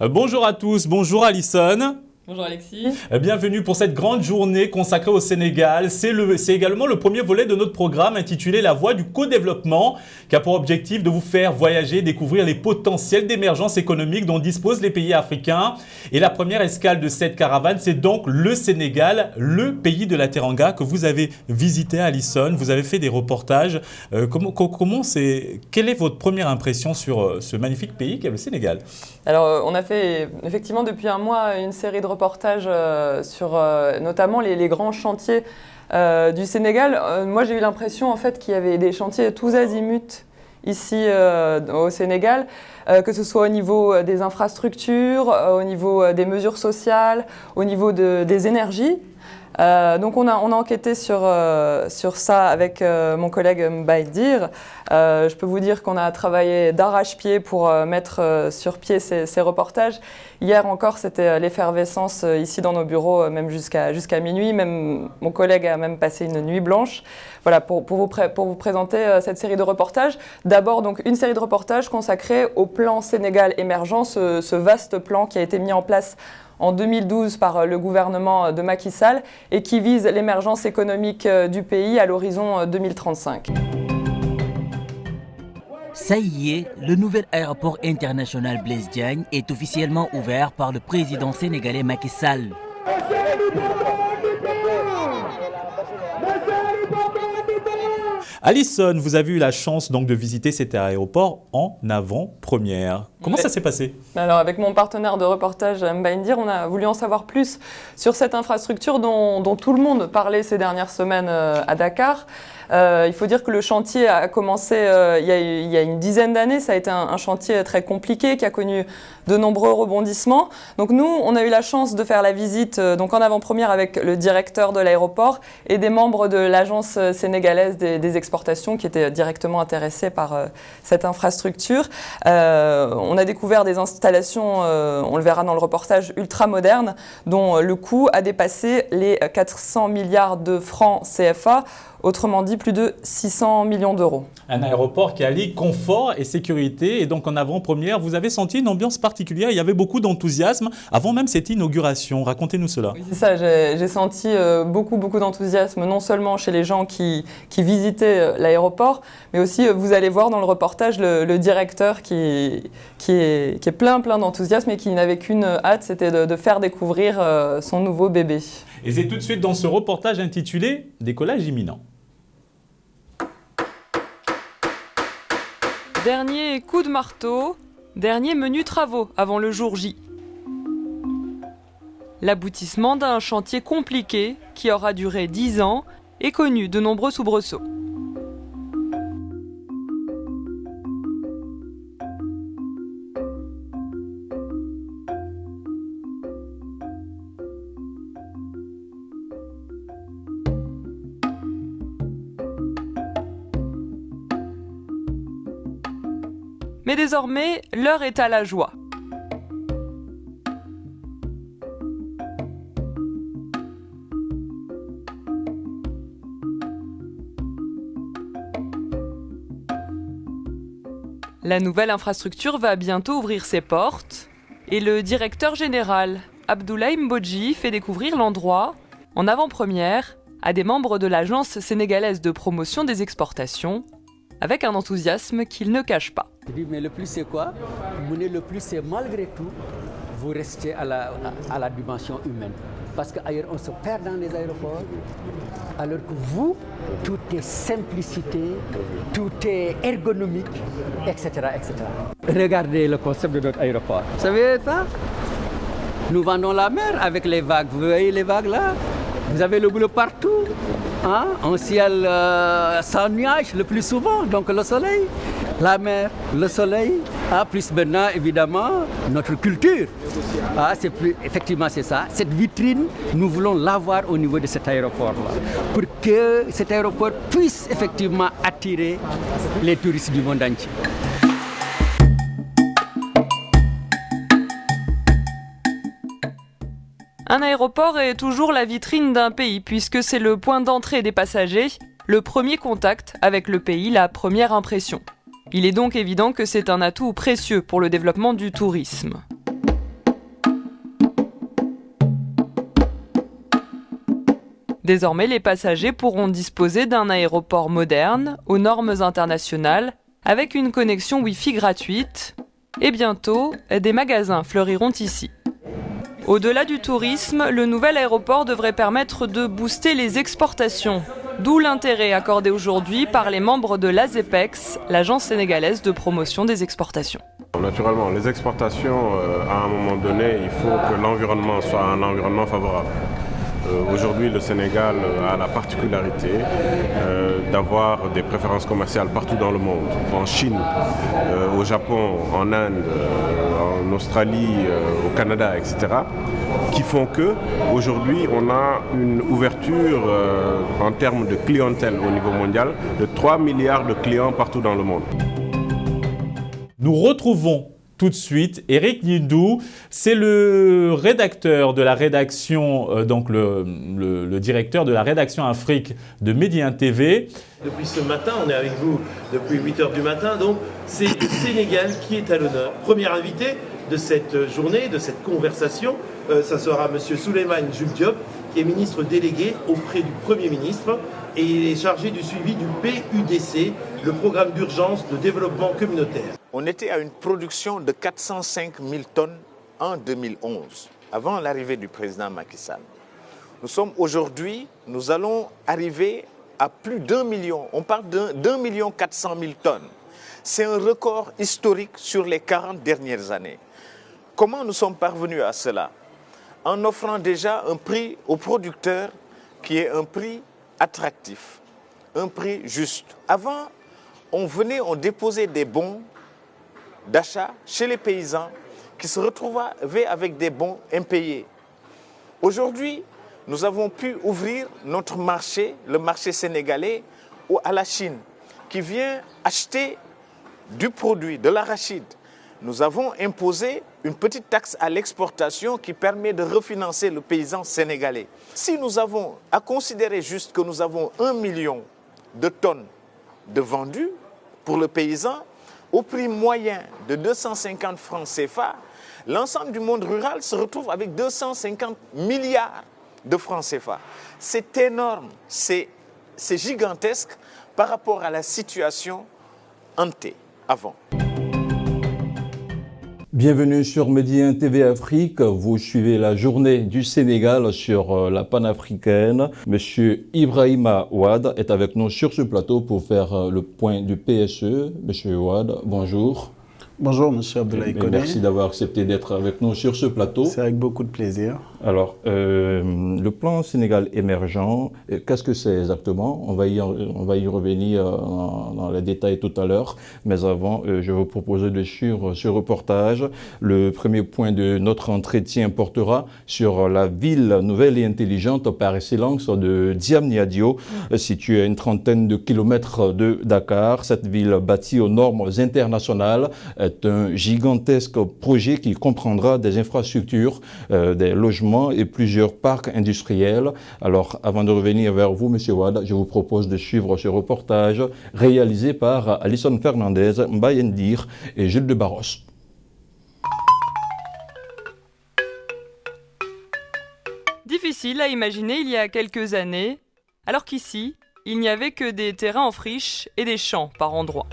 Bonjour à tous, bonjour Alison. Bonjour Alexis. Bienvenue pour cette grande journée consacrée au Sénégal. C'est également le premier volet de notre programme intitulé La Voie du co-développement qui a pour objectif de vous faire voyager, découvrir les potentiels d'émergence économique dont disposent les pays africains. Et la première escale de cette caravane, c'est donc le Sénégal, le pays de la Teranga que vous avez visité, Alison. Vous avez fait des reportages. Quelle est votre première impression sur ce magnifique pays qu'est le Sénégal? Alors, on a fait effectivement depuis un mois une série de reportages sur notamment les grands chantiers du Sénégal. Moi, j'ai eu l'impression en fait qu'il y avait des chantiers tous azimuts ici au Sénégal, que ce soit au niveau des infrastructures, au niveau des mesures sociales, au niveau des énergies. Donc on a enquêté sur ça avec mon collègue Mbaïdir. Je peux vous dire qu'on a travaillé d'arrache-pied pour mettre sur pied ces reportages. Hier encore, c'était l'effervescence ici dans nos bureaux, même jusqu'à minuit. Même mon collègue a même passé une nuit blanche. Voilà, pour vous présenter cette série de reportages. D'abord, donc une série de reportages consacrés au plan Sénégal émergent, ce vaste plan qui a été mis en place en 2012 par le gouvernement de Macky Sall et qui vise l'émergence économique du pays à l'horizon 2035. Ça y est, le nouvel aéroport international Blaise Diagne est officiellement ouvert par le président sénégalais Macky Sall. Alison, vous avez eu la chance donc de visiter cet aéroport en avant-première. Comment ça s'est passé? Alors avec mon partenaire de reportage Mbaïdir, on a voulu en savoir plus sur cette infrastructure dont tout le monde parlait ces dernières semaines à Dakar. Il faut dire que le chantier a commencé il y a une dizaine d'années. Ça a été un chantier très compliqué qui a connu de nombreux rebondissements. Donc nous, on a eu la chance de faire la visite donc en avant-première avec le directeur de l'aéroport et des membres de l'agence sénégalaise des exportations qui étaient directement intéressés par cette infrastructure. On a découvert des installations, on le verra dans le reportage, ultra-modernes dont le coût a dépassé les 400 milliards de francs CFA. Autrement dit, plus de 600 millions d'euros. Un aéroport qui allie confort et sécurité. Et donc, en avant-première, vous avez senti une ambiance particulière. Il y avait beaucoup d'enthousiasme avant même cette inauguration. Racontez-nous cela. Oui, c'est ça. J'ai senti beaucoup d'enthousiasme, non seulement chez les gens qui visitaient l'aéroport, mais aussi, vous allez voir dans le reportage, le directeur qui est plein d'enthousiasme et qui n'avait qu'une hâte, c'était de faire découvrir son nouveau bébé. Et c'est tout de suite dans ce reportage intitulé « Décollage imminent ». Dernier coup de marteau, dernier menu travaux avant le jour J. L'aboutissement d'un chantier compliqué qui aura duré 10 ans et connu de nombreux soubresauts. Mais désormais, l'heure est à la joie. La nouvelle infrastructure va bientôt ouvrir ses portes et le directeur général, Abdoulaye Mbodji, fait découvrir l'endroit, en avant-première, à des membres de l'Agence sénégalaise de promotion des exportations, avec un enthousiasme qu'il ne cache pas. Mais le plus c'est quoi? Le plus c'est malgré tout, vous restez à la dimension humaine. Parce qu'ailleurs on se perd dans les aéroports, alors que vous, tout est simplicité, tout est ergonomique, etc., etc. Regardez le concept de notre aéroport. Vous savez ça? Nous vendons la mer avec les vagues. Vous voyez les vagues là? Vous avez le boulot partout, hein? Un ciel sans nuages le plus souvent, donc le soleil, la mer, le soleil, plus maintenant évidemment notre culture. Effectivement c'est ça. Cette vitrine, nous voulons l'avoir au niveau de cet aéroport-là, pour que cet aéroport puisse effectivement attirer les touristes du monde entier. Un aéroport est toujours la vitrine d'un pays puisque c'est le point d'entrée des passagers, le premier contact avec le pays, la première impression. Il est donc évident que c'est un atout précieux pour le développement du tourisme. Désormais, les passagers pourront disposer d'un aéroport moderne, aux normes internationales, avec une connexion Wi-Fi gratuite. Et bientôt, des magasins fleuriront ici. Au-delà du tourisme, le nouvel aéroport devrait permettre de booster les exportations. D'où l'intérêt accordé aujourd'hui par les membres de l'ASEPEX, l'agence sénégalaise de promotion des exportations. Naturellement, les exportations, à un moment donné, il faut que l'environnement soit un environnement favorable. Aujourd'hui, le Sénégal a la particularité d'avoir des préférences commerciales partout dans le monde, en Chine, au Japon, en Inde, en Australie, au Canada, etc., qui font qu'aujourd'hui, on a une ouverture en termes de clientèle au niveau mondial de 3 milliards de clients partout dans le monde. Nous retrouvons tout de suite Eric Nindou, c'est le rédacteur de la rédaction, donc le directeur de la rédaction Afrique de Média TV. Depuis ce matin, on est avec vous depuis 8h du matin, donc c'est le Sénégal qui est à l'honneur. Premier invité de cette journée, de cette conversation, ça sera M. Souleymane Jules Diop, qui est ministre délégué auprès du Premier ministre et il est chargé du suivi du PUDC, le programme d'urgence de développement communautaire. On était à une production de 405 000 tonnes en 2011, avant l'arrivée du président Macky Sall. Nous sommes aujourd'hui, nous allons arriver à plus d'1 million, on parle d'1 million 400 000 tonnes. C'est un record historique sur les 40 dernières années. Comment nous sommes parvenus à cela? En offrant déjà un prix aux producteurs qui est un prix attractif, un prix juste. Avant, on déposait des bons d'achat chez les paysans qui se retrouvaient avec des bons impayés. Aujourd'hui, nous avons pu ouvrir notre marché, le marché sénégalais, à la Chine, qui vient acheter du produit, de l'arachide. Nous avons imposé une petite taxe à l'exportation qui permet de refinancer le paysan sénégalais. Si nous avons à considérer juste que nous avons 1 million de tonnes de vendus pour le paysan, au prix moyen de 250 francs CFA, l'ensemble du monde rural se retrouve avec 250 milliards de francs CFA. C'est énorme, c'est gigantesque par rapport à la situation ante avant. Bienvenue sur Média TV Afrique. Vous suivez la journée du Sénégal sur la panafricaine. Monsieur Ibrahima Ouad est avec nous sur ce plateau pour faire le point du PSE. Monsieur Ouad, bonjour. Bonjour, monsieur Abdoulaye Koné. Merci d'avoir accepté d'être avec nous sur ce plateau. C'est avec beaucoup de plaisir. Alors, le plan Sénégal émergent, qu'est-ce que c'est exactement? On va y revenir dans les détails tout à l'heure. Mais avant, je vais vous proposer de suivre ce reportage. Le premier point de notre entretien portera sur la ville nouvelle et intelligente par excellence de Diamniadio, située à une trentaine de kilomètres de Dakar. Cette ville bâtie aux normes internationales est un gigantesque projet qui comprendra des infrastructures, des logements et plusieurs parcs industriels. Alors, avant de revenir vers vous, Monsieur Ouad, je vous propose de suivre ce reportage réalisé par Alison Fernandez, Mbaye Ndir et Jules de Barros. Difficile à imaginer il y a quelques années, alors qu'ici, il n'y avait que des terrains en friche et des champs par endroits.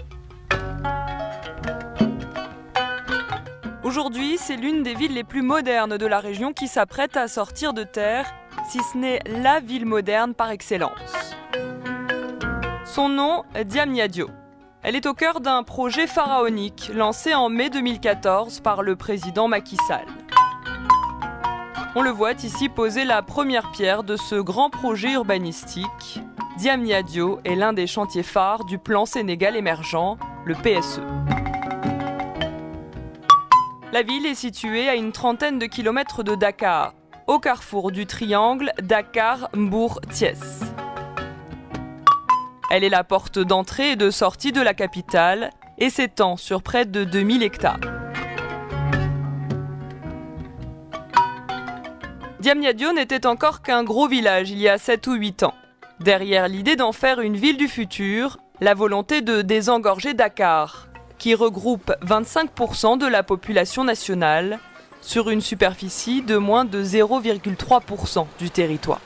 Aujourd'hui, c'est l'une des villes les plus modernes de la région qui s'apprête à sortir de terre, si ce n'est la ville moderne par excellence. Son nom, Diamniadio. Elle est au cœur d'un projet pharaonique lancé en mai 2014 par le président Macky Sall. On le voit ici poser la première pierre de ce grand projet urbanistique. Diamniadio est l'un des chantiers phares du plan Sénégal émergent, le PSE. La ville est située à une trentaine de kilomètres de Dakar, au carrefour du triangle Dakar-Mbour-Thiès. Elle est la porte d'entrée et de sortie de la capitale et s'étend sur près de 2000 hectares. Diamniadio n'était encore qu'un gros village il y a 7 ou 8 ans. Derrière l'idée d'en faire une ville du futur, la volonté de désengorger Dakar, qui regroupe 25% de la population nationale sur une superficie de moins de 0,3% du territoire.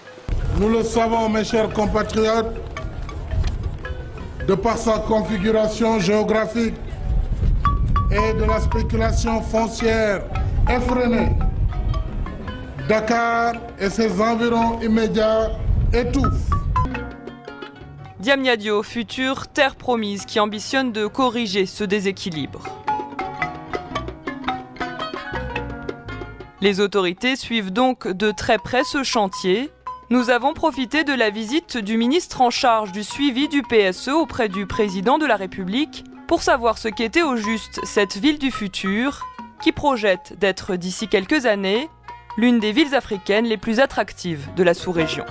Nous le savons, mes chers compatriotes, de par sa configuration géographique et de la spéculation foncière effrénée, Dakar et ses environs immédiats étouffent. Diamniadio, future terre promise qui ambitionne de corriger ce déséquilibre. Les autorités suivent donc de très près ce chantier. Nous avons profité de la visite du ministre en charge du suivi du PSE auprès du président de la République pour savoir ce qu'était au juste cette ville du futur qui projette d'être d'ici quelques années l'une des villes africaines les plus attractives de la sous-région.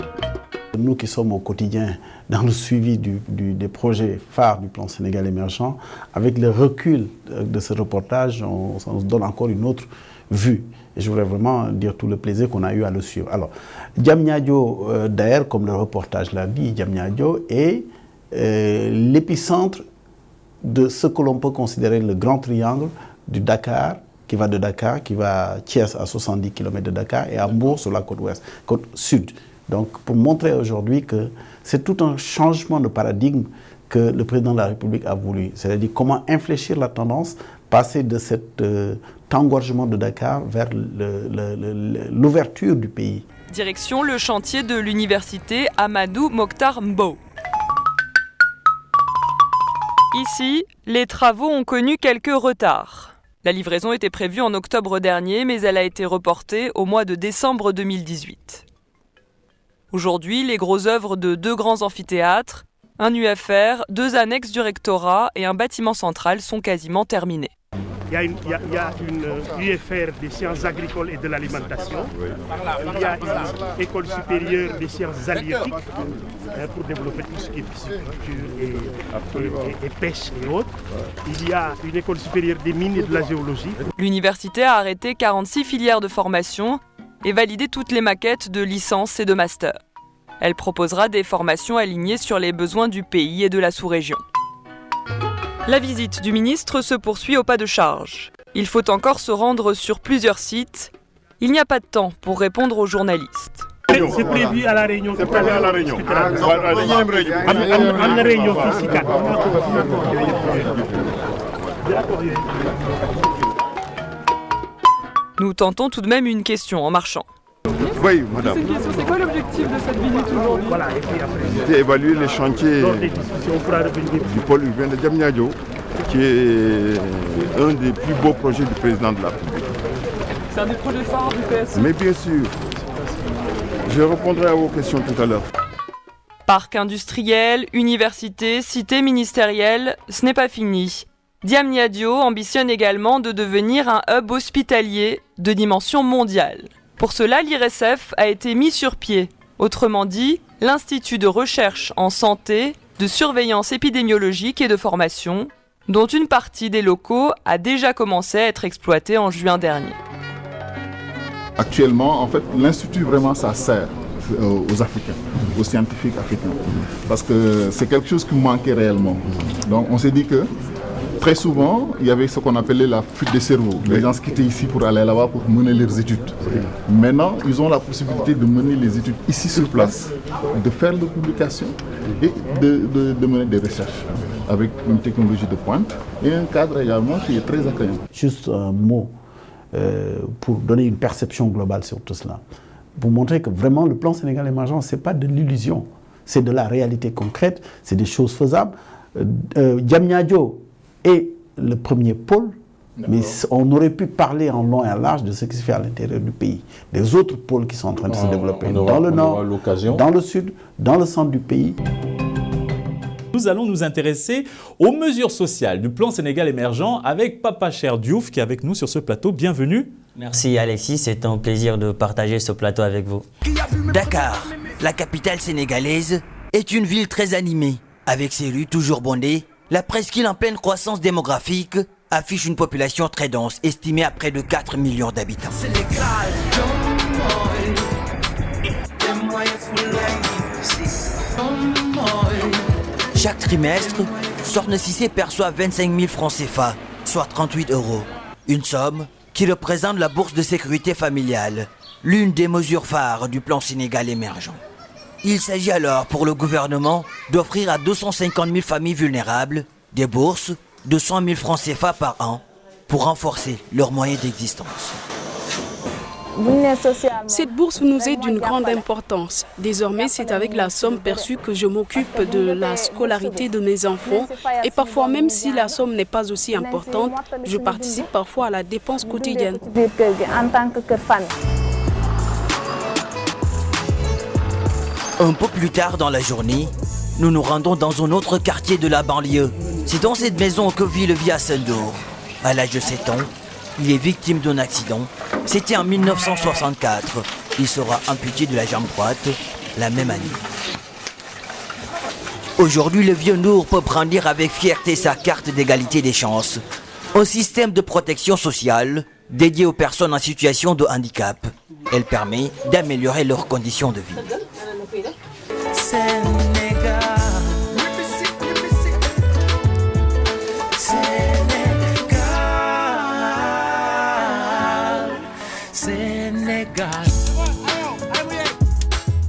Nous qui sommes au quotidien dans le suivi des projets phares du plan Sénégal émergent, avec le recul de ce reportage, ça nous donne encore une autre vue. Et je voudrais vraiment dire tout le plaisir qu'on a eu à le suivre. Alors, Diamniadio, d'ailleurs, comme le reportage l'a dit, Diamniadio est l'épicentre de ce que l'on peut considérer le grand triangle du Dakar, qui va de Dakar, qui va à Thiès à 70 km de Dakar et à Mbour sur la côte ouest, côte sud. Donc, pour montrer aujourd'hui que c'est tout un changement de paradigme que le président de la République a voulu. C'est-à-dire comment infléchir la tendance, passer de cet engorgement de Dakar vers l'ouverture du pays. Direction le chantier de l'université Amadou Mokhtar Mbow. Ici, les travaux ont connu quelques retards. La livraison était prévue en octobre dernier, mais elle a été reportée au mois de décembre 2018. Aujourd'hui, les grosses œuvres de 2 grands amphithéâtres, un UFR, 2 annexes du rectorat et un bâtiment central sont quasiment terminés. Il y a une UFR des sciences agricoles et de l'alimentation. Il y a une école supérieure des sciences halieutiques pour développer tout ce qui est pisciculture et pêche et autres. Il y a une école supérieure des mines et de la géologie. L'université a arrêté 46 filières de formation et validé toutes les maquettes de licence et de master. Elle proposera des formations alignées sur les besoins du pays et de la sous-région. La visite du ministre se poursuit au pas de charge. Il faut encore se rendre sur plusieurs sites. Il n'y a pas de temps pour répondre aux journalistes. C'est prévu à la réunion. C'est prévu à la réunion. À la réunion physique. Nous tentons tout de même une question en marchant. Oui, madame. C'est quoi l'objectif de cette visite aujourd'hui? C'est évaluer les chantiers du pôle urbain de Diamniadio, qui est un des plus beaux projets du président de la République. C'est un des projets phares du PSE? Mais bien sûr. Je répondrai à vos questions tout à l'heure. Parc industriel, université, cité ministérielle, ce n'est pas fini. Diamniadio ambitionne également de devenir un hub hospitalier de dimension mondiale. Pour cela, l'IRSF a été mis sur pied. Autrement dit, l'Institut de recherche en santé, de surveillance épidémiologique et de formation, dont une partie des locaux a déjà commencé à être exploitée en juin dernier. Actuellement, en fait, l'Institut, vraiment, ça sert aux Africains, aux scientifiques africains. Parce que c'est quelque chose qui manquait réellement. Donc, on s'est dit que très souvent, il y avait ce qu'on appelait la fuite des cerveaux. Les gens quittaient ici pour aller là-bas pour mener leurs études. Maintenant, ils ont la possibilité de mener les études ici sur place, de faire des publications et de mener des recherches avec une technologie de pointe et un cadre également qui est très accueillant. Juste un mot pour donner une perception globale sur tout cela. Pour montrer que vraiment le plan Sénégal émergent, ce n'est pas de l'illusion, c'est de la réalité concrète, c'est des choses faisables. Diamniadio est le premier pôle, mais on aurait pu parler en long et en large de ce qui se fait à l'intérieur du pays. Des autres pôles qui sont en train de se développer dans le nord, dans le sud, dans le centre du pays. Nous allons nous intéresser aux mesures sociales du plan Sénégal émergent avec Papa Cheikh Diouf qui est avec nous sur ce plateau. Bienvenue. Merci Alexis, c'est un plaisir de partager ce plateau avec vous. Dakar, la capitale sénégalaise, est une ville très animée. Avec ses rues toujours bondées, la presqu'île en pleine croissance démographique affiche une population très dense, estimée à près de 4 millions d'habitants. Chaque trimestre, Sorne Cissé perçoit 25 000 francs CFA, soit 38 €. Une somme qui représente la bourse de sécurité familiale, l'une des mesures phares du plan Sénégal émergent. Il s'agit alors pour le gouvernement d'offrir à 250 000 familles vulnérables des bourses de 100 000 francs CFA par an pour renforcer leurs moyens d'existence. Cette bourse nous est d'une grande importance. Désormais, c'est avec la somme perçue que je m'occupe de la scolarité de mes enfants. Et parfois, même si la somme n'est pas aussi importante, je participe parfois à la dépense quotidienne. Un peu plus tard dans la journée, nous nous rendons dans un autre quartier de la banlieue. C'est dans cette maison que vit le vieux Sendour. À l'âge de 7 ans, il est victime d'un accident. C'était en 1964. Il sera amputé de la jambe droite la même année. Aujourd'hui, le vieux Nour peut brandir avec fierté sa carte d'égalité des chances. Un système de protection sociale dédié aux personnes en situation de handicap. Elle permet d'améliorer leurs conditions de vie.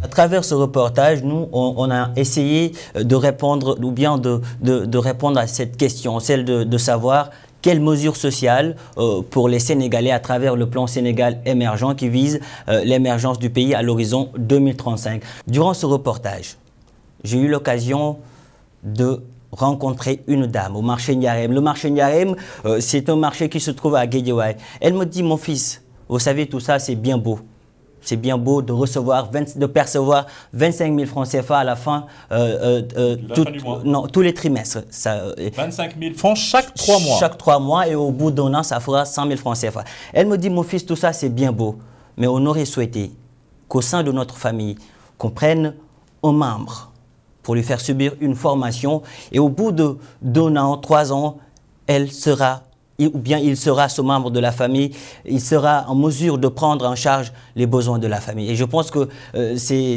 À travers ce reportage, nous, on a essayé de répondre, ou bien de répondre à cette question, celle de savoir quelles mesures sociales pour les Sénégalais à travers le plan Sénégal émergent qui vise l'émergence du pays à l'horizon 2035. Durant ce reportage, j'ai eu l'occasion de rencontrer une dame au marché Ndiarème. Le marché Ndiarème, c'est un marché qui se trouve à Guédiawaye. Elle me dit, mon fils, vous savez, tout ça, c'est bien beau. C'est bien beau de percevoir 25 000 francs CFA à la fin, du mois. Non, tous les trimestres. 25 000 francs chaque 3 mois. Chaque 3 mois et au bout d'un an, ça fera 100 000 francs CFA. Elle me dit, mon fils, tout ça c'est bien beau, mais on aurait souhaité qu'au sein de notre famille, qu'on prenne un membre pour lui faire subir une formation et au bout d'un an, 3 ans, il sera ce membre de la famille, il sera en mesure de prendre en charge les besoins de la famille. Et je pense que c'est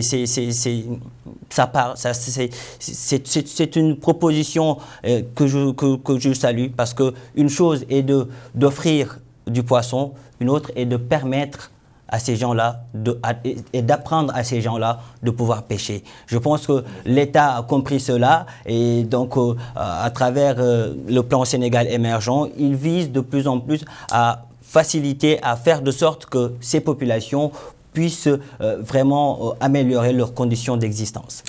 une proposition que je salue parce qu'une chose est d'offrir du poisson, une autre est de permettre à ces gens-là et d'apprendre à ces gens-là de pouvoir pêcher. Je pense que l'État a compris cela et donc à travers le plan Sénégal émergent, il vise de plus en plus à faciliter, à faire de sorte que ces populations puissent vraiment améliorer leurs conditions d'existence.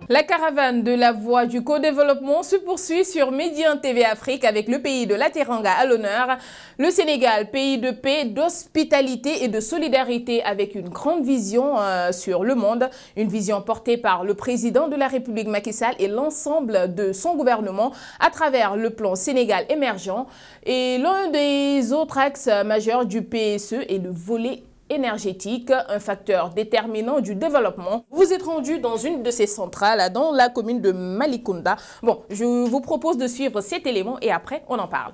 La caravane de la voie du co-développement se poursuit sur Médian TV Afrique avec le pays de la Teranga à l'honneur. Le Sénégal, pays de paix, d'hospitalité et de solidarité avec une grande vision sur le monde. Une vision portée par le président de la République Macky Sall et l'ensemble de son gouvernement à travers le plan Sénégal émergent. Et l'un des autres axes majeurs du PSE est le volet énergétique, un facteur déterminant du développement. Vous êtes rendu dans une de ces centrales, dans la commune de Malicounda. Bon, je vous propose de suivre cet élément et après, on en parle.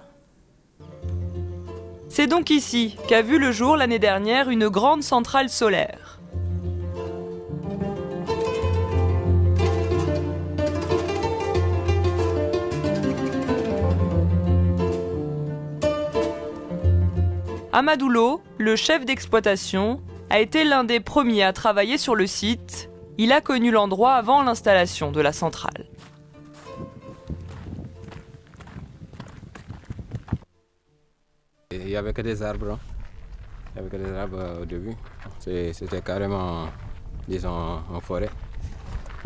C'est donc ici qu'a vu le jour l'année dernière une grande centrale solaire. Amadou Lo, le chef d'exploitation, a été l'un des premiers à travailler sur le site. Il a connu l'endroit avant l'installation de la centrale. Il n'y avait que des arbres. Il n'y avait que des arbres au début. C'était carrément, disons, en forêt.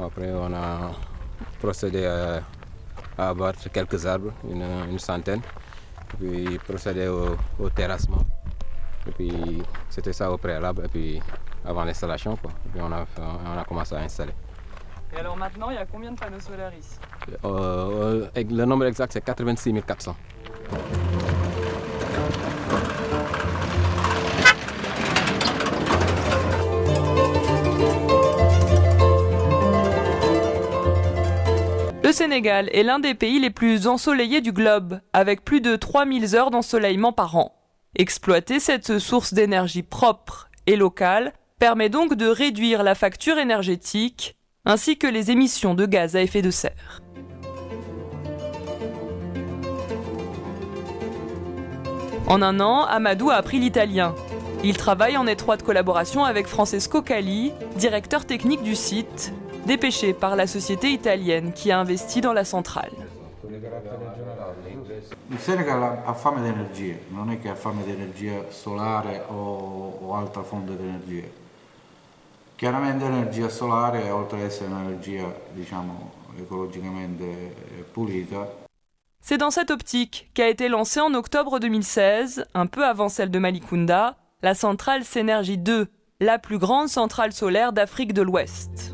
Après, on a procédé à abattre quelques arbres, une centaine, puis procéder au terrassement. Et puis c'était ça au préalable, et puis avant l'installation, quoi. Et puis on a commencé à installer. Et alors maintenant, il y a combien de panneaux solaires ici? Le nombre exact, c'est 86 400. Le Sénégal est l'un des pays les plus ensoleillés du globe, avec plus de 3000 heures d'ensoleillement par an. Exploiter cette source d'énergie propre et locale permet donc de réduire la facture énergétique ainsi que les émissions de gaz à effet de serre. En un an, Amadou a appris l'italien. Il travaille en étroite collaboration avec Francesco Cali, directeur technique du site, dépêché par la société italienne qui a investi dans la centrale. Il Senegal ha fame di energia, non è che ha fame di energia solare o altra fonte di energia. Chiaramente l'energia solare, oltre ad essere un'energia, diciamo, ecologicamente pulita. C'est dans cette optique qu'a été lancée en octobre 2016, un peu avant celle de Malicounda, la centrale Senergie 2, la plus grande centrale solaire d'Afrique de l'Ouest.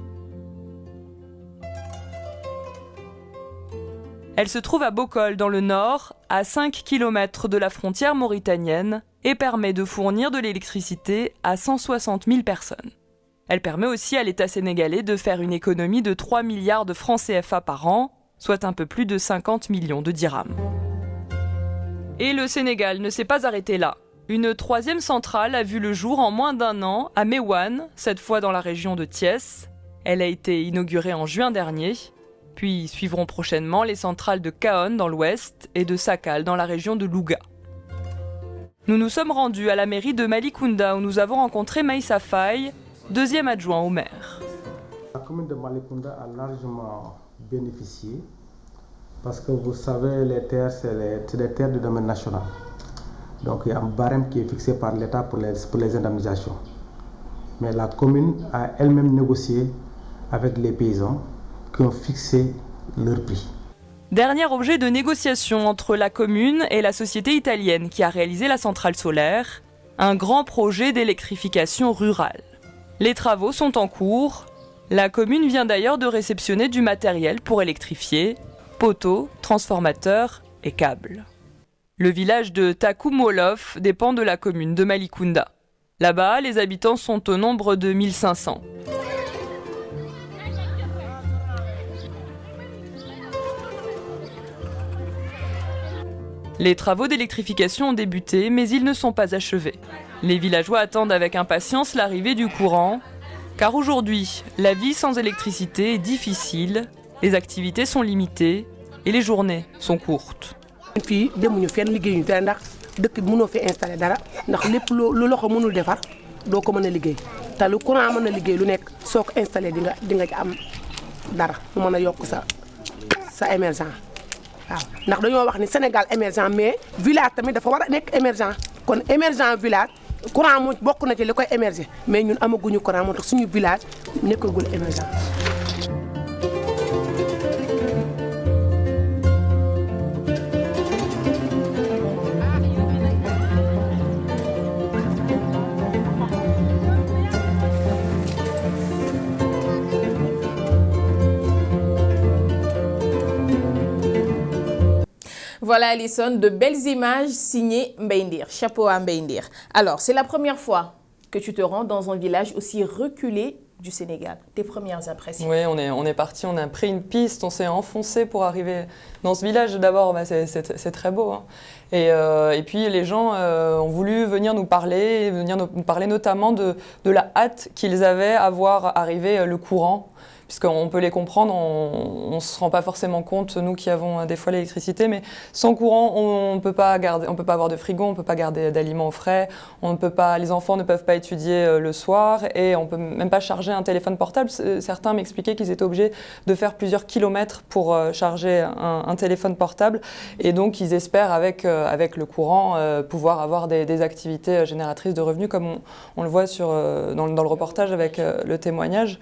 Elle se trouve à Bokol, dans le nord, à 5 km de la frontière mauritanienne, et permet de fournir de l'électricité à 160 000 personnes. Elle permet aussi à l'État sénégalais de faire une économie de 3 milliards de francs CFA par an, soit un peu plus de 50 millions de dirhams. Et le Sénégal ne s'est pas arrêté là. Une troisième centrale a vu le jour en moins d'un an à Meouane, cette fois dans la région de Thiès. Elle a été inaugurée en juin dernier. Puis suivront prochainement les centrales de Kahone dans l'ouest et de Sakal dans la région de Louga. Nous nous sommes rendus à la mairie de Malicounda où nous avons rencontré Maïssa Faye, deuxième adjoint au maire. La commune de Malicounda a largement bénéficié parce que vous savez, les terres, c'est des terres de domaine national. Donc il y a un barème qui est fixé par l'État pour les indemnisations. Mais la commune a elle-même négocié avec les paysans qui ont fixé leur prix. Dernier objet de négociation entre la commune et la société italienne qui a réalisé la centrale solaire, un grand projet d'électrification rurale. Les travaux sont en cours. La commune vient d'ailleurs de réceptionner du matériel pour électrifier, poteaux, transformateurs et câbles. Le village de Takoumolof dépend de la commune de Malicounda. Là-bas, les habitants sont au nombre de 1500. Les travaux d'électrification ont débuté, mais ils ne sont pas achevés. Les villageois attendent avec impatience l'arrivée du courant, car aujourd'hui, la vie sans électricité est difficile, les activités sont limitées et les journées sont courtes. fii demuñu fenn liggéeyuñu dara ndax dëkk bi mënoo fi installé dara ndax lépp lu loxo mënul defar doo ko mën a liggéey te lu courant mën a liggéey lu nekk soo ko installé di nga ci am dara mu mën a yokk sa émergent waaw ndax dañoo wax ni Sénégal émergent mais village tamit dafa war a nekk émergent kon émergent village courant mu bokk na ci li koy émerger mais ñun amaguñu courant moo tax suñu village nekkagul émergent. Voilà Alison, de belles images signées Mbaye Ndir. Chapeau à Mbaye Ndir. Alors, c'est la première fois que tu te rends dans un village aussi reculé du Sénégal. Tes premières impressions? Oui, on est parti, on a pris une piste, on s'est enfoncé pour arriver dans ce village. D'abord, c'est très beau. Hein. Et puis les gens ont voulu venir nous parler notamment de la hâte qu'ils avaient à voir arriver le courant. Puisqu'on peut les comprendre, on ne se rend pas forcément compte, nous qui avons des fois l'électricité, mais sans courant, on ne peut pas avoir de frigo, on ne peut pas garder d'aliments frais, les enfants ne peuvent pas étudier le soir et on ne peut même pas charger un téléphone portable. Certains m'expliquaient qu'ils étaient obligés de faire plusieurs kilomètres pour charger un téléphone portable et donc ils espèrent avec le courant pouvoir avoir des activités génératrices de revenus comme on le voit dans le reportage avec le témoignage.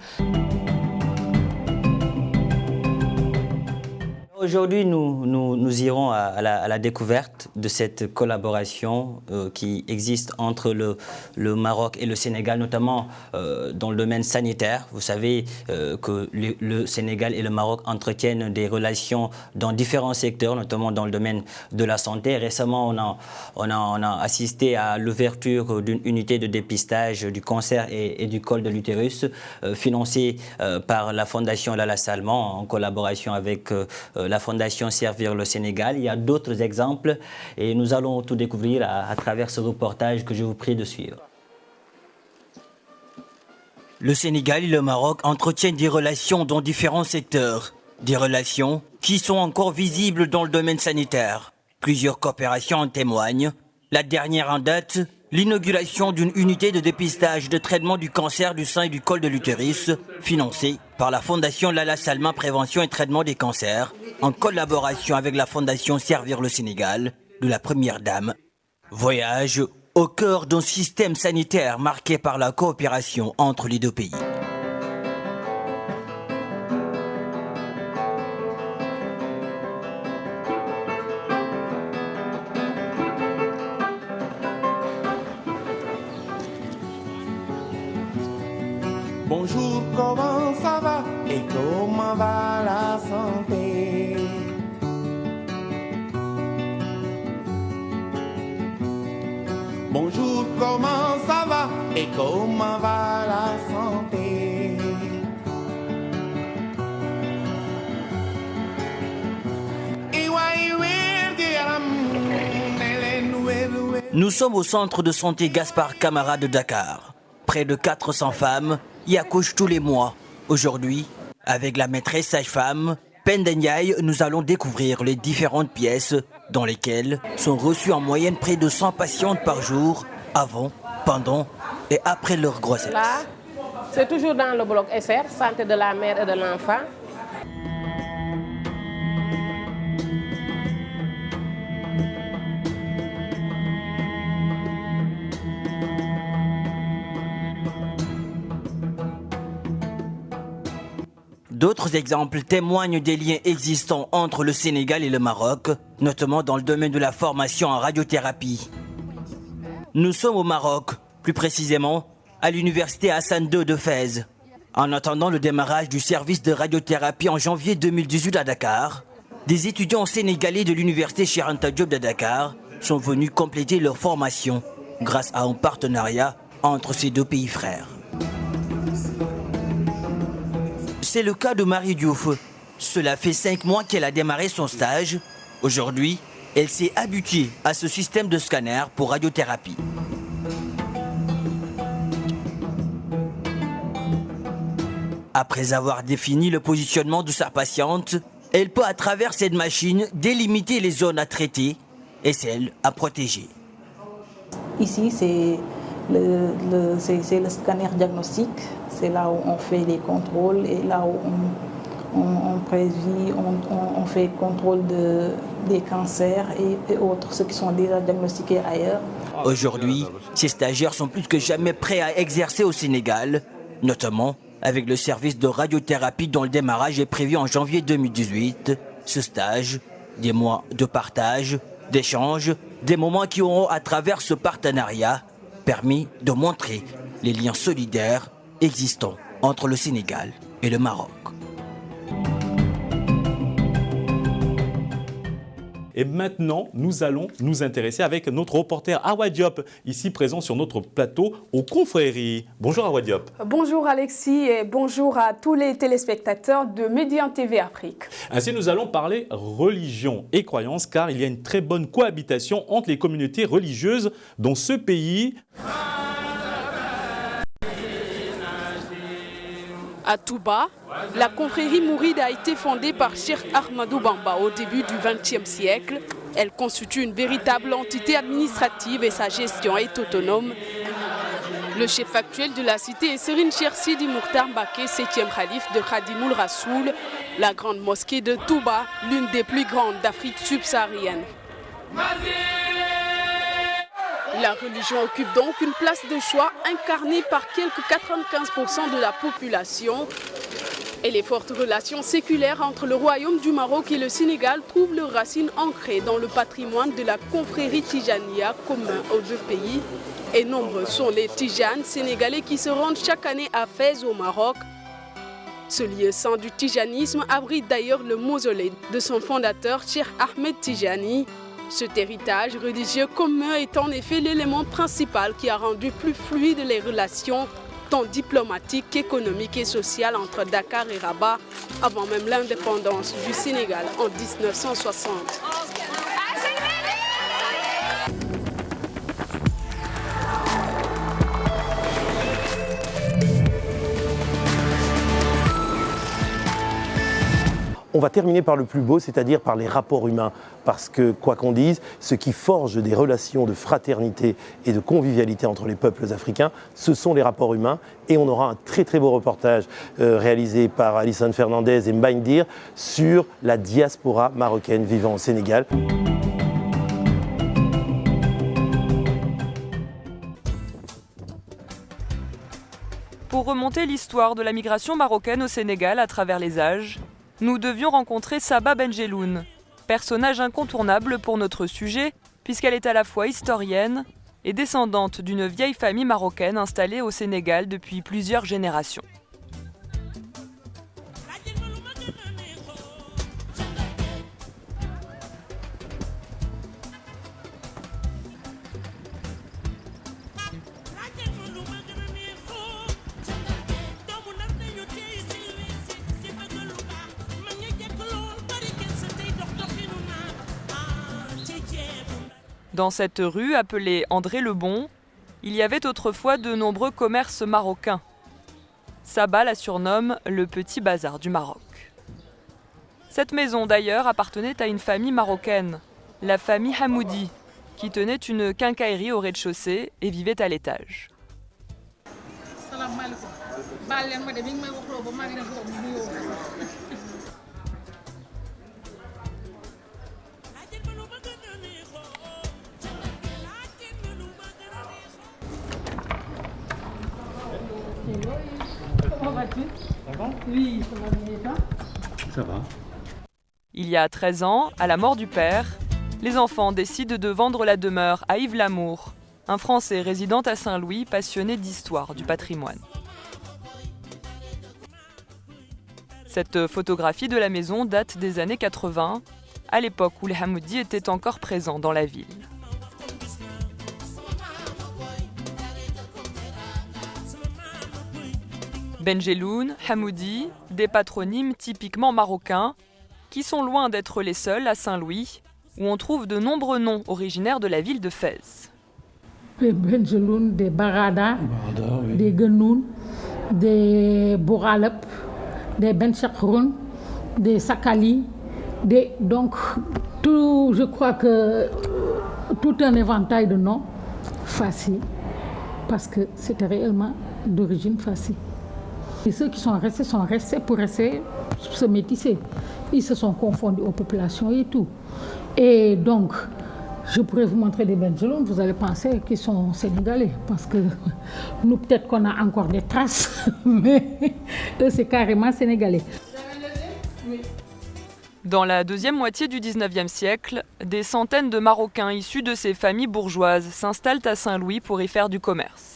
Aujourd'hui, nous irons à la découverte de cette collaboration qui existe entre le Maroc et le Sénégal, notamment dans le domaine sanitaire. Vous savez que le Sénégal et le Maroc entretiennent des relations dans différents secteurs, notamment dans le domaine de la santé. Récemment, on a assisté à l'ouverture d'une unité de dépistage du cancer et du col de l'utérus, financée par la Fondation Lala Salman en collaboration avec la Fondation Servir le Sénégal. Il y a d'autres exemples et nous allons tout découvrir à travers ce reportage que je vous prie de suivre. Le Sénégal et le Maroc entretiennent des relations dans différents secteurs. Des relations qui sont encore visibles dans le domaine sanitaire. Plusieurs coopérations en témoignent. La dernière en date, l'inauguration d'une unité de dépistage de traitement du cancer du sein et du col de l'utérus, financée par la Fondation Lala Salma Prévention et Traitement des cancers, en collaboration avec la Fondation Servir le Sénégal, de la Première Dame. Voyage au cœur d'un système sanitaire marqué par la coopération entre les deux pays. Bonjour, comment ça va et comment va la santé? Bonjour, comment ça va et comment va la santé? Nous sommes au centre de santé Gaspard Camara de Dakar. Près de 400 femmes y accouchent tous les mois. Aujourd'hui, avec la maîtresse sage-femme Penda Ndiaye, nous allons découvrir les différentes pièces dans lesquelles sont reçues en moyenne près de 100 patientes par jour, avant, pendant et après leur grossesse. Là, c'est toujours dans le bloc SR, santé de la mère et de l'enfant. D'autres exemples témoignent des liens existants entre le Sénégal et le Maroc, notamment dans le domaine de la formation en radiothérapie. Nous sommes au Maroc, plus précisément à l'université Hassan II de Fès. En attendant le démarrage du service de radiothérapie en janvier 2018 à Dakar, des étudiants sénégalais de l'université Cheikh Anta Diop de Dakar sont venus compléter leur formation grâce à un partenariat entre ces deux pays frères. C'est le cas de Marie Diouf. Cela fait 5 mois qu'elle a démarré son stage. Aujourd'hui, elle s'est habituée à ce système de scanner pour radiothérapie. Après avoir défini le positionnement de sa patiente, elle peut à travers cette machine délimiter les zones à traiter et celles à protéger. Ici, c'est le scanner diagnostique. C'est là où on fait les contrôles et là où on prévit, on fait contrôle des cancers et autres, ceux qui sont déjà diagnostiqués ailleurs. Aujourd'hui, ces stagiaires sont plus que jamais prêts à exercer au Sénégal, notamment avec le service de radiothérapie dont le démarrage est prévu en janvier 2018. Ce stage, des mois de partage, d'échange, des moments qui auront à travers ce partenariat permis de montrer les liens solidaires existants entre le Sénégal et le Maroc. Et maintenant, nous allons nous intéresser avec notre reporter Awa Diop, ici présent sur notre plateau aux confréries. Bonjour Awa Diop. Bonjour Alexis et bonjour à tous les téléspectateurs de Médian TV Afrique. Ainsi, nous allons parler religion et croyance car il y a une très bonne cohabitation entre les communautés religieuses dans ce pays. À Touba, la confrérie mouride a été fondée par Cheikh Ahmadou Bamba au début du XXe siècle. Elle constitue une véritable entité administrative et sa gestion est autonome. Le chef actuel de la cité est Serigne Cheikh Sidi Mokhtar Mbacké, 7e khalife de Khadimoul Rassoul, la grande mosquée de Touba, l'une des plus grandes d'Afrique subsaharienne. La religion occupe donc une place de choix incarnée par quelques 95% de la population. Et les fortes relations séculaires entre le royaume du Maroc et le Sénégal trouvent leurs racines ancrées dans le patrimoine de la confrérie Tijaniya commun aux deux pays. Et nombreux sont les Tijanes sénégalais qui se rendent chaque année à Fès au Maroc. Ce lieu saint du tijanisme abrite d'ailleurs le mausolée de son fondateur, Cheikh Ahmed Tijani. Cet héritage religieux commun est en effet l'élément principal qui a rendu plus fluides les relations, tant diplomatiques qu'économiques et sociales entre Dakar et Rabat, avant même l'indépendance du Sénégal en 1960. On va terminer par le plus beau, c'est-à-dire par les rapports humains. Parce que, quoi qu'on dise, ce qui forge des relations de fraternité et de convivialité entre les peuples africains, ce sont les rapports humains. Et on aura un très très beau reportage réalisé par Alison Fernandez et Mbaye Ndir sur la diaspora marocaine vivant au Sénégal. Pour remonter l'histoire de la migration marocaine au Sénégal à travers les âges, nous devions rencontrer Saba Benjeloun, personnage incontournable pour notre sujet, puisqu'elle est à la fois historienne et descendante d'une vieille famille marocaine installée au Sénégal depuis plusieurs générations. Dans cette rue appelée André le Bon, il y avait autrefois de nombreux commerces marocains. Saba la surnomme le petit bazar du Maroc. Cette maison d'ailleurs appartenait à une famille marocaine, la famille Hamoudi, qui tenait une quincaillerie au rez-de-chaussée et vivait à l'étage. Comment vas-tu? Ça va? Oui, ça va bien et toi? Ça va. Il y a 13 ans, à la mort du père, les enfants décident de vendre la demeure à Yves Lamour, un Français résidant à Saint-Louis passionné d'histoire du patrimoine. Cette photographie de la maison date des années 80, à l'époque où les Hamoudi étaient encore présents dans la ville. Benjeloun, Hamoudi, des patronymes typiquement marocains, qui sont loin d'être les seuls à Saint-Louis, où on trouve de nombreux noms originaires de la ville de Fès. Des Benjeloun, des Barada, oui. Des Genoun, des Bouralep, des Benchakroun, des Sakali, donc tout, je crois que tout un éventail de noms Fassi, parce que c'était réellement d'origine Fassi. Et ceux qui sont restés pour rester se métisser. Ils se sont confondus aux populations et tout. Et donc, je pourrais vous montrer des Benjeloun, vous allez penser qu'ils sont sénégalais, parce que nous, peut-être qu'on a encore des traces, mais eux, c'est carrément sénégalais. Dans la deuxième moitié du 19e siècle, des centaines de Marocains issus de ces familles bourgeoises s'installent à Saint-Louis pour y faire du commerce.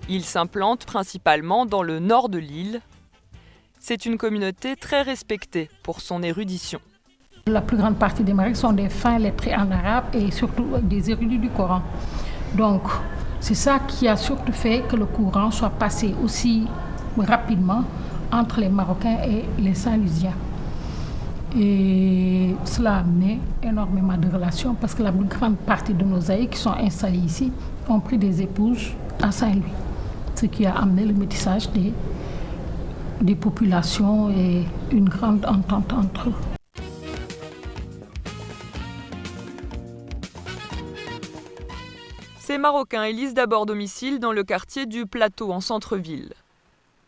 Ils s'implantent principalement dans le nord de l'île. C'est une communauté très respectée pour son érudition. La plus grande partie des Marocains sont des fins lettrés en arabe et surtout des érudits du Coran. Donc, c'est ça qui a surtout fait que le Coran soit passé aussi rapidement entre les Marocains et les Saint-Louisiens. Et cela a amené énormément de relations parce que la plus grande partie de nos aïeux qui sont installés ici ont pris des épouses à Saint-Louis. Ce qui a amené le métissage des populations et une grande entente entre eux. Ces Marocains élisent d'abord domicile dans le quartier du Plateau, en centre-ville.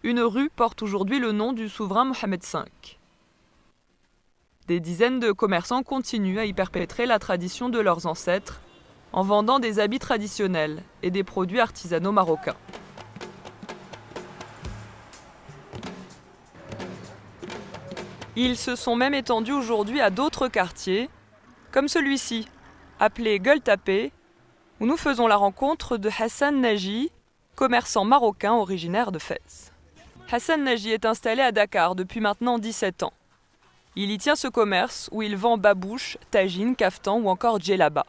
Une rue porte aujourd'hui le nom du souverain Mohamed V. Des dizaines de commerçants continuent à y perpétrer la tradition de leurs ancêtres en vendant des habits traditionnels et des produits artisanaux marocains. Ils se sont même étendus aujourd'hui à d'autres quartiers, comme celui-ci, appelé Gueule Tapée, où nous faisons la rencontre de Hassan Naji, commerçant marocain originaire de Fès. Hassan Naji est installé à Dakar depuis maintenant 17 ans. Il y tient ce commerce où il vend babouches, tagines, kaftans ou encore djellaba.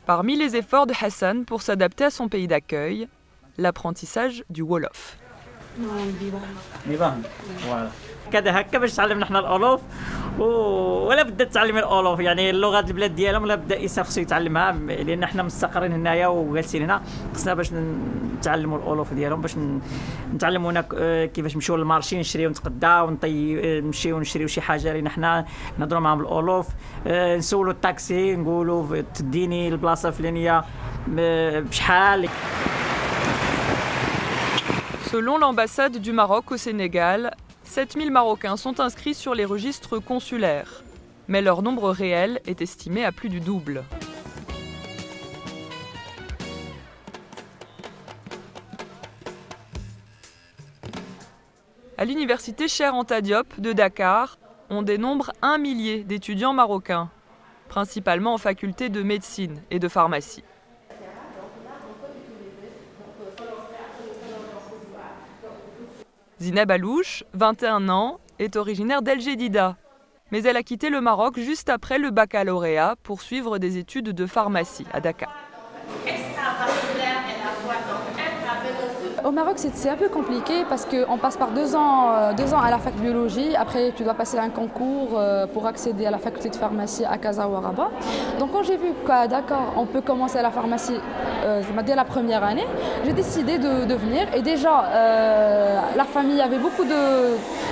Parmi les efforts de Hassan pour s'adapter à son pays d'accueil, l'apprentissage du Wolof. كذا هكا باش تعلمنا احنا الالوف ولا بدا تتعلم الالوف يعني اللغه البلاد ديالهم لا بدا انسان خصو يتعلمها لان احنا مستقرين هنايا وجالسين هنا خصنا باش نتعلموا الالوف ديالهم باش نتعلموا هنا كيفاش نمشيو للمارشي نشريو نتقداو نمشيو نشريو شي حاجه لان حنا نهضروا معاهم بالالوف نسولوا الطاكسي نقولوا تديني البلاصه الفلانيه بشحال. Selon l'ambassade du Maroc au Sénégal, 7000 Marocains sont inscrits sur les registres consulaires, mais leur nombre réel est estimé à plus du double. À l'université Cheikh Anta Diop de Dakar, on dénombre 1 millier d'étudiants marocains, principalement en faculté de médecine et de pharmacie. Zineb Alouche, 21 ans, est originaire d'El Jedida, mais elle a quitté le Maroc juste après le baccalauréat pour suivre des études de pharmacie à Dakar. Au Maroc, c'est un peu compliqué parce qu'on passe par 2 ans à la fac de biologie. Après, tu dois passer un concours pour accéder à la faculté de pharmacie à Casa ou à Rabat. Donc, quand j'ai vu qu'à Dakar, on peut commencer à la pharmacie dès la première année, j'ai décidé de venir. Et déjà, la famille, il y avait beaucoup de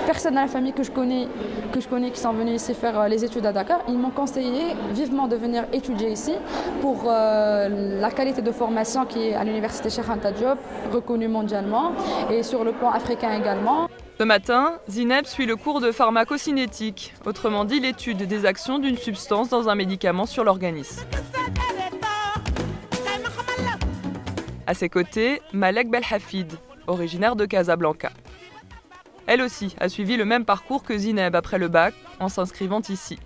personnes dans la famille que je connais qui sont venues ici faire les études à Dakar. Ils m'ont conseillé vivement de venir étudier ici pour la qualité de formation qui est à l'université Cheikh Anta Diop, reconnue mondialement et sur le plan africain également. Ce matin, Zineb suit le cours de pharmacocinétique, autrement dit l'étude des actions d'une substance dans un médicament sur l'organisme. À ses côtés, Malek Belhafid, originaire de Casablanca. Elle aussi a suivi le même parcours que Zineb après le bac, en s'inscrivant ici.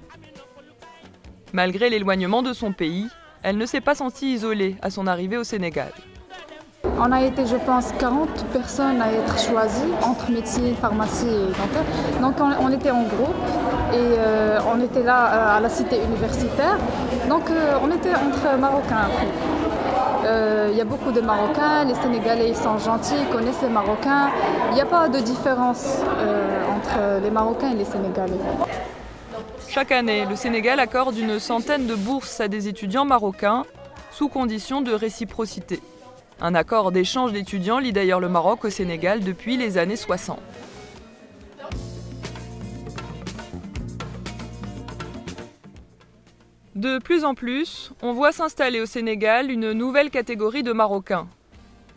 Malgré l'éloignement de son pays, elle ne s'est pas sentie isolée à son arrivée au Sénégal. On a été, je pense, 40 personnes à être choisies entre médecine, pharmacie et dentaire. Donc on était en groupe et on était là à la cité universitaire. Donc on était entre Marocains après. Il y a beaucoup de Marocains, les Sénégalais ils sont gentils, ils connaissent les Marocains. Il n'y a pas de différence entre les Marocains et les Sénégalais. Chaque année, le Sénégal accorde une centaine de bourses à des étudiants marocains sous condition de réciprocité. Un accord d'échange d'étudiants lie d'ailleurs le Maroc au Sénégal depuis les années 60. De plus en plus, on voit s'installer au Sénégal une nouvelle catégorie de Marocains.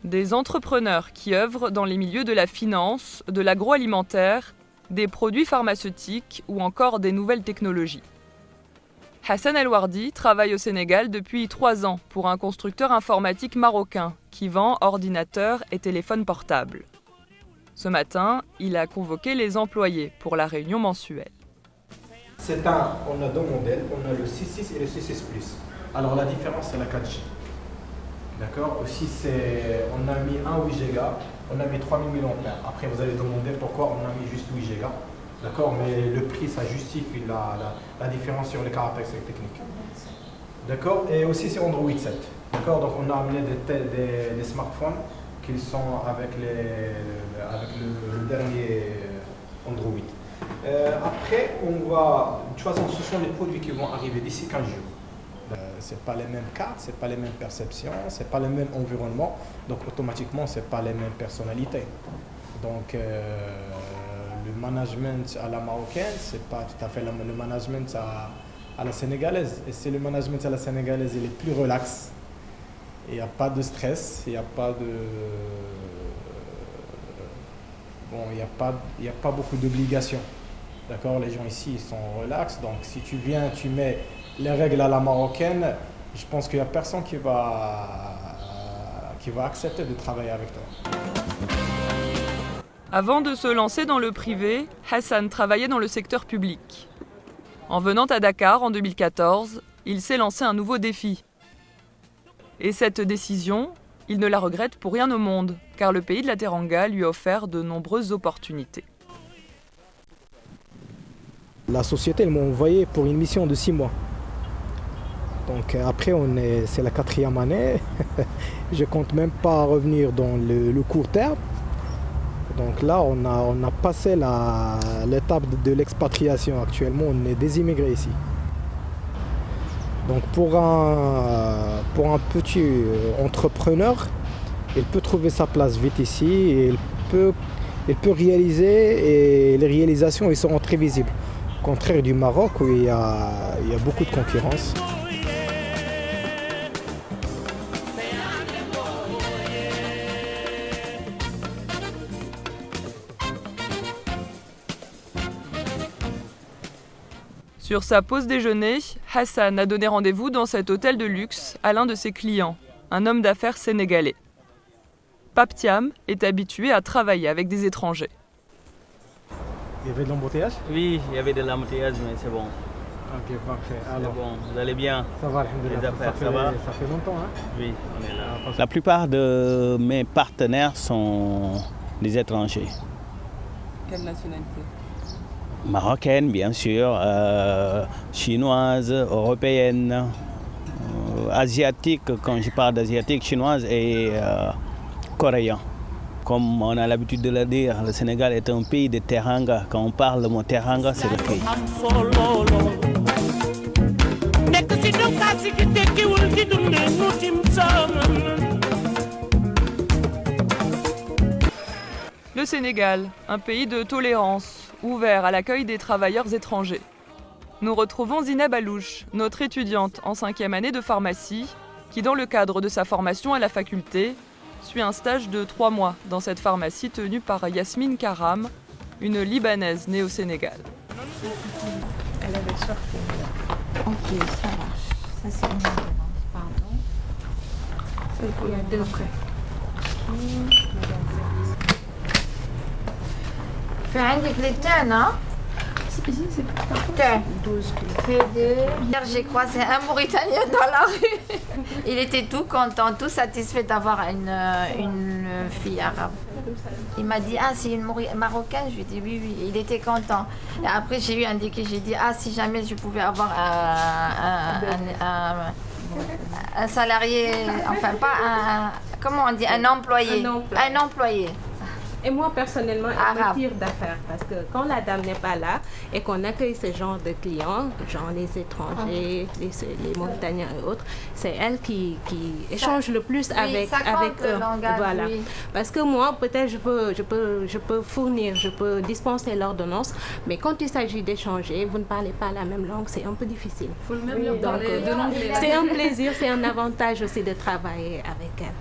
Des entrepreneurs qui œuvrent dans les milieux de la finance, de l'agroalimentaire, des produits pharmaceutiques ou encore des nouvelles technologies. Hassan El Wardi travaille au Sénégal depuis 3 ans pour un constructeur informatique marocain qui vend ordinateurs et téléphones portables. Ce matin, il a convoqué les employés pour la réunion mensuelle. On a 2 modèles, on a le 6.6 et le 6.6 Plus. Alors la différence c'est la 4G. D'accord. Aussi on a mis un 8 Go, on a mis 3000 mAh. Après vous allez demander pourquoi on a mis juste 8 Go. D'accord, mais le prix, ça justifie la différence sur les caractéristiques techniques. D'accord, et aussi c'est Android 7. D'accord, donc on a amené des smartphones qui sont avec le dernier Android. Après, de toute façon, ce sont les produits qui vont arriver d'ici 15 jours. C'est pas les mêmes cartes, c'est pas les mêmes perceptions, c'est pas le même environnement, donc automatiquement, c'est pas les mêmes personnalités. Donc, le management à la marocaine, c'est pas tout à fait le management à la sénégalaise. Et c'est le management à la sénégalaise, il est plus relax. Il n'y a pas de stress, il n'y a pas de... Bon, il n'y a pas beaucoup d'obligations. D'accord, les gens ici, ils sont relax. Donc, si tu viens, tu mets les règles à la marocaine, je pense qu'il n'y a personne qui va accepter de travailler avec toi. Avant de se lancer dans le privé, Hassan travaillait dans le secteur public. En venant à Dakar en 2014, il s'est lancé un nouveau défi. Et cette décision, il ne la regrette pour rien au monde, car le pays de la Teranga lui a offert de nombreuses opportunités. La société m'a envoyé pour une mission de 6 mois. Donc après, c'est la 4e année. Je compte même pas revenir dans le court terme. Donc là, on a passé l'étape de l'expatriation. Actuellement, on est des immigrés ici. Donc pour un petit entrepreneur, il peut trouver sa place vite ici et il peut réaliser, et les réalisations ils seront très visibles. Au contraire du Maroc où il y a beaucoup de concurrence. Sur sa pause déjeuner, Hassan a donné rendez-vous dans cet hôtel de luxe à l'un de ses clients, un homme d'affaires sénégalais. Pape Thiam est habitué à travailler avec des étrangers. Il y avait de l'embouteillage? Oui, il y avait de l'embouteillage, mais c'est bon. Ok, parfait. Alors, c'est bon, vous allez bien? Ça va, alhamdoulilah. Les affaires, ça va? Ça fait longtemps, hein? Oui, on est là. La plupart de mes partenaires sont des étrangers. Quelle nationalité? Marocaine, bien sûr, chinoise, européenne, asiatique, quand je parle d'asiatique, chinoise et coréen. Comme on a l'habitude de le dire, le Sénégal est un pays de teranga. Quand on parle de mon teranga, c'est le pays. Le Sénégal, un pays de tolérance, ouvert à l'accueil des travailleurs étrangers. Nous retrouvons Zineb Alouche, notre étudiante en 5e année de pharmacie, qui dans le cadre de sa formation à la faculté, suit un stage de 3 mois dans cette pharmacie tenue par Yasmine Karam, une Libanaise née au Sénégal. Elle avait sorti. Ok, ça marche. Ça c'est une pardon. Il y a 2 frais. في عندك للتان ها؟ Tane. 12 kilos. Hier, j'ai croisé un Mauritanien dans la rue. Il était tout content, tout satisfait d'avoir une fille arabe. Il m'a dit, ah, c'est une Marocaine? Je lui ai dit, oui, oui. Il était content. Et après, j'ai eu indiqué, j'ai dit, ah, si jamais je pouvais avoir un salarié, enfin, pas un, comment on dit, un employé. Un employé. Et moi, personnellement, elle me tire d'affaire parce que quand la dame n'est pas là et qu'on accueille ce genre de clients, genre les étrangers, les Mauritaniens et autres, c'est elle qui échange le plus avec eux. Voilà. Oui. Parce que moi, peut-être je peux fournir, je peux dispenser l'ordonnance, mais quand il s'agit d'échanger, vous ne parlez pas la même langue, c'est un peu difficile. Donc, c'est un plaisir, c'est un avantage aussi de travailler avec elle.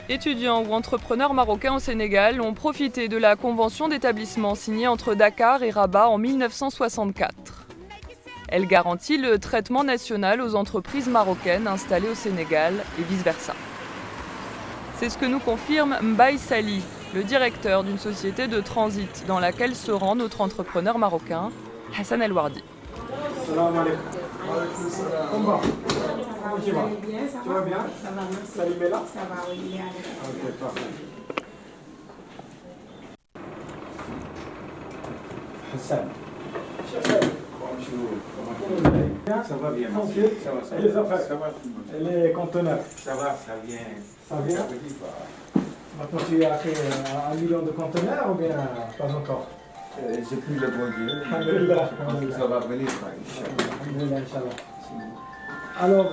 Étudiants ou entrepreneurs marocains au Sénégal ont profité de la convention d'établissement signée entre Dakar et Rabat en 1964. Elle garantit le traitement national aux entreprises marocaines installées au Sénégal et vice-versa. C'est ce que nous confirme Mbaye Sali, le directeur d'une société de transit dans laquelle se rend notre entrepreneur marocain, Hassan El Wardi. Salam alaikum. Comment tu vas? Tu vas bien? Ça va, merci. Salut Bella? Ça va, oui. Ok, parfait. Hassan. Bonjour. Comment tu vas? Ça va bien. Tranquille? Ça va, ça va. Et les affaires? Ça va. Et les conteneurs? Ça va, ça vient. Ça vient? Maintenant, tu as fait 1 million de conteneurs ou bien pas encore? J'ai plus le bon Dieu. Alhamdulillah. Ça va venir. Alhamdulillah, Inch'Allah. Alors,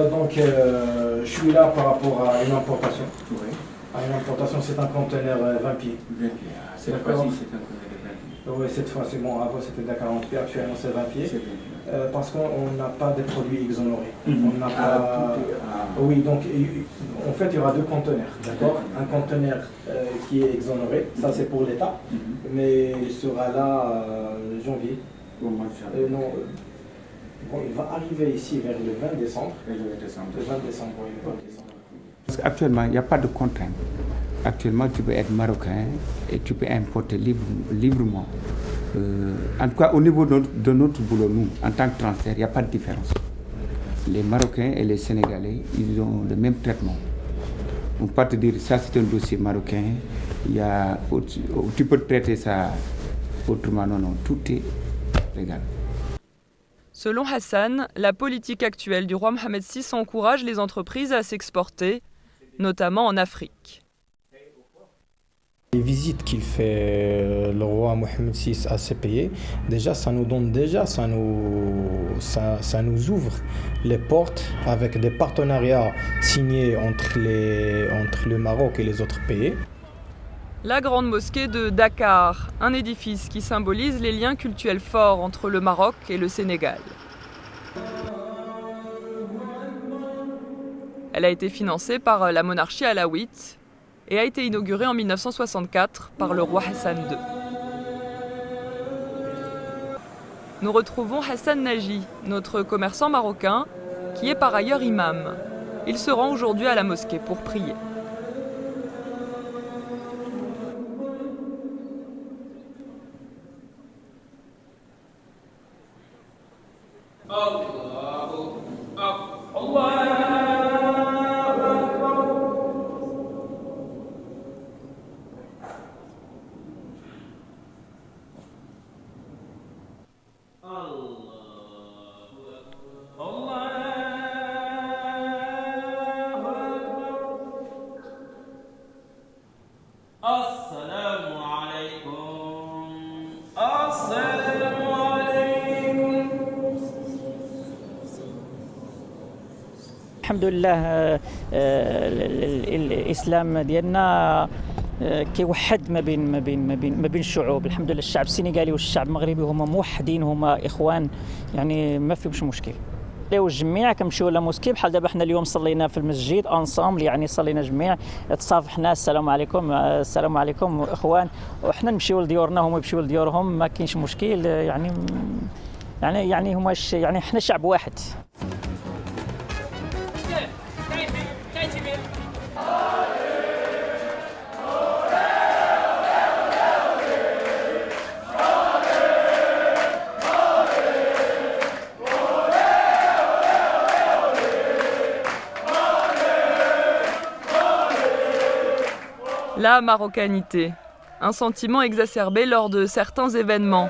donc, je suis là par rapport à une importation. Oui. À une importation, c'est un conteneur 20 pieds. 20 pieds. Cette fois-ci, c'est un conteneur de 20 pieds. Oui, cette fois, c'est bon. Avant, c'était de la 40 pieds. Actuellement, c'est 20 pieds. Parce qu'on n'a pas de produits exonérés. On n'a pas... Oui, donc, en fait, il y aura 2 conteneurs. D'accord. Un conteneur qui est exonéré. Ça, c'est pour l'État. Mais il sera là janvier. Non, bon, il va arriver ici vers le 20 décembre. Le 20 décembre, oui, le 20 décembre. Parce qu'actuellement, il n'y a pas de contrainte. Actuellement, tu peux être marocain et tu peux importer librement. En tout cas, au niveau de notre boulot, nous, en tant que transfert, il n'y a pas de différence. Les Marocains et les Sénégalais, ils ont le même traitement. On ne peut pas te dire ça c'est un dossier marocain, tu peux traiter ça autrement. Non, tout est légal. Selon Hassan, la politique actuelle du roi Mohamed VI encourage les entreprises à s'exporter, notamment en Afrique. Les visites qu'il fait le roi Mohamed VI à ces pays, déjà ça nous ouvre les portes avec des partenariats signés entre le Maroc et les autres pays. La grande mosquée de Dakar, un édifice qui symbolise les liens cultuels forts entre le Maroc et le Sénégal. Elle a été financée par la monarchie alawite et a été inaugurée en 1964 par le roi Hassan II. Nous retrouvons Hassan Naji, notre commerçant marocain, qui est par ailleurs imam. Il se rend aujourd'hui à la mosquée pour prier. الحمد لله الاسلام ديالنا كيوحد ما بين الشعوب. الحمد لله الشعب السنغالي والشعب المغربي هما موحدين، هما اخوان، يعني ما فيهمش مشكل. والجميع كنمشيو لموسكي بحال دابا حنا اليوم صلينا في المسجد انصامبل، يعني صلينا جميع، تصافحنا السلام عليكم السلام عليكم اخوان، وحنا نمشيو لديورنا هما يمشيو لديورهم، ما كاينش مشكل، يعني هما يعني حنا شعب واحد. La marocanité, un sentiment exacerbé lors de certains événements.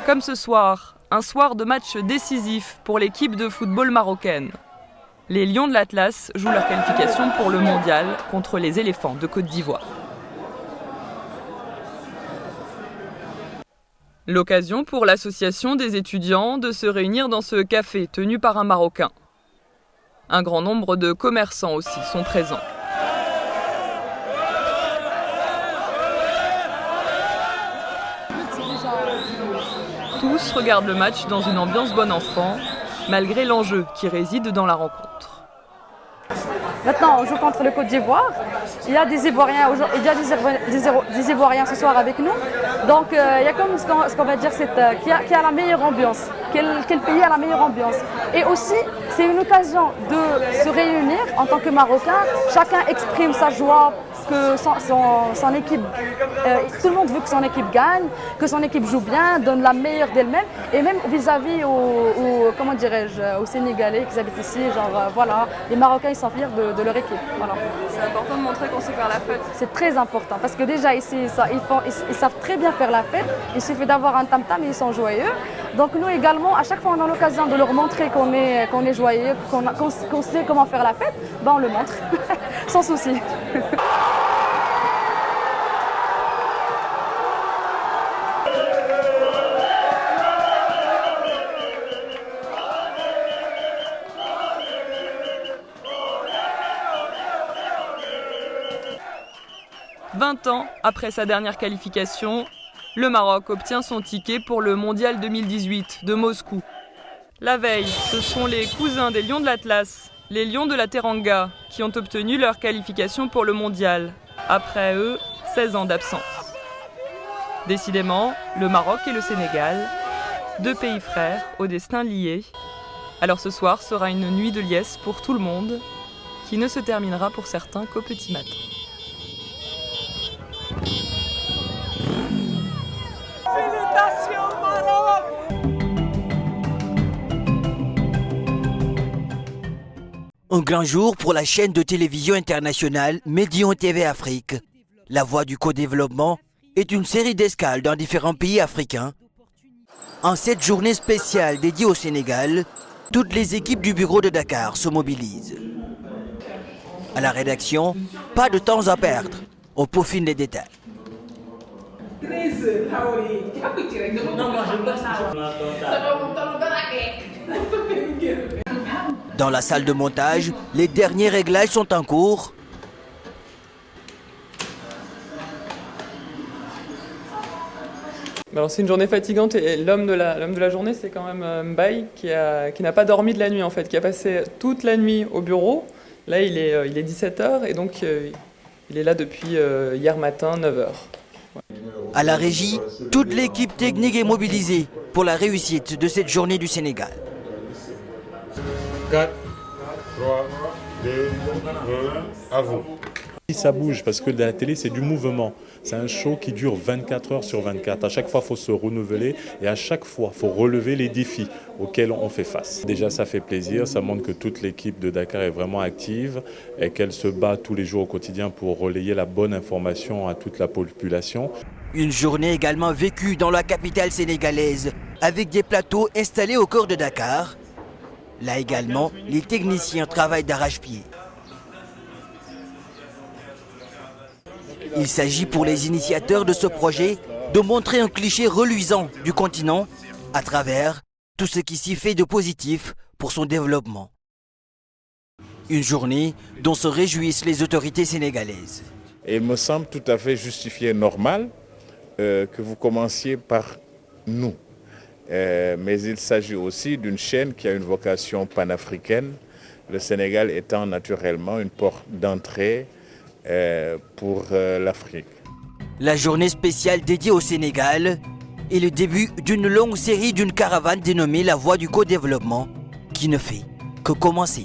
Comme ce soir, un soir de match décisif pour l'équipe de football marocaine. Les Lions de l'Atlas jouent leur qualification pour le mondial contre les éléphants de Côte d'Ivoire. L'occasion pour l'association des étudiants de se réunir dans ce café tenu par un Marocain. Un grand nombre de commerçants aussi sont présents. Tous regardent le match dans une ambiance bon enfant, malgré l'enjeu qui réside dans la rencontre. Maintenant, on joue contre le Côte d'Ivoire. Il y a des Ivoiriens, des Ivoiriens ce soir avec nous. Donc, il y a comme ce qu'on va dire, qui a la meilleure ambiance. Quel pays a la meilleure ambiance. Et aussi, c'est une occasion de se réunir en tant que Marocain. Chacun exprime sa joie, que son équipe, tout le monde veut que son équipe gagne, que son équipe joue bien, donne la meilleure d'elle-même, et même vis-à-vis comment dirais-je, aux Sénégalais qui habitent ici, genre voilà, les Marocains ils sont fiers de leur équipe. Voilà. C'est important de montrer qu'on sait faire la fête. C'est très important parce que déjà ici ils savent très bien faire la fête. Il suffit d'avoir un tam-tam et ils sont joyeux. Donc nous également, à chaque fois on a l'occasion de leur montrer qu'on est joyeux, qu'on sait comment faire la fête, ben on le montre sans souci. « 20 ans après sa dernière qualification, le Maroc obtient son ticket pour le Mondial 2018 de Moscou. La veille, ce sont les cousins des Lions de l'Atlas, les Lions de la Teranga, qui ont obtenu leur qualification pour le Mondial. Après eux, 16 ans d'absence. Décidément, le Maroc et le Sénégal, deux pays frères au destin lié. Alors ce soir sera une nuit de liesse pour tout le monde, qui ne se terminera pour certains qu'au petit matin. Félicitations Maroc! Un grand jour pour la chaîne de télévision internationale Médian TV Afrique. La Voix du co-développement est une série d'escales dans différents pays africains. En cette journée spéciale dédiée au Sénégal, toutes les équipes du bureau de Dakar se mobilisent. À la rédaction, pas de temps à perdre. On peaufine les détails. Dans la salle de montage, les derniers réglages sont en cours. Alors c'est une journée fatigante et l'homme de la journée, c'est quand même Mbaye qui n'a pas dormi de la nuit en fait, qui a passé toute la nuit au bureau. Là il est 17h et donc il est là depuis hier matin 9h. À la régie, toute l'équipe technique est mobilisée pour la réussite de cette journée du Sénégal. 4, 3, 2, 1, à vous. Ça bouge parce que la télé c'est du mouvement. C'est un show qui dure 24 heures sur 24. À chaque fois, il faut se renouveler et à chaque fois, il faut relever les défis auxquels on fait face. Déjà, ça fait plaisir. Ça montre que toute l'équipe de Dakar est vraiment active et qu'elle se bat tous les jours au quotidien pour relayer la bonne information à toute la population. Une journée également vécue dans la capitale sénégalaise avec des plateaux installés au cœur de Dakar. Là également, les techniciens travaillent d'arrache-pied. Il s'agit pour les initiateurs de ce projet de montrer un cliché reluisant du continent à travers tout ce qui s'y fait de positif pour son développement. Une journée dont se réjouissent les autorités sénégalaises. Et il me semble tout à fait justifié et normal que vous commenciez par nous. Mais il s'agit aussi d'une chaîne qui a une vocation panafricaine, le Sénégal étant naturellement une porte d'entrée pour l'Afrique. La journée spéciale dédiée au Sénégal est le début d'une longue série d'une caravane dénommée La Voix du co-développement qui ne fait que commencer.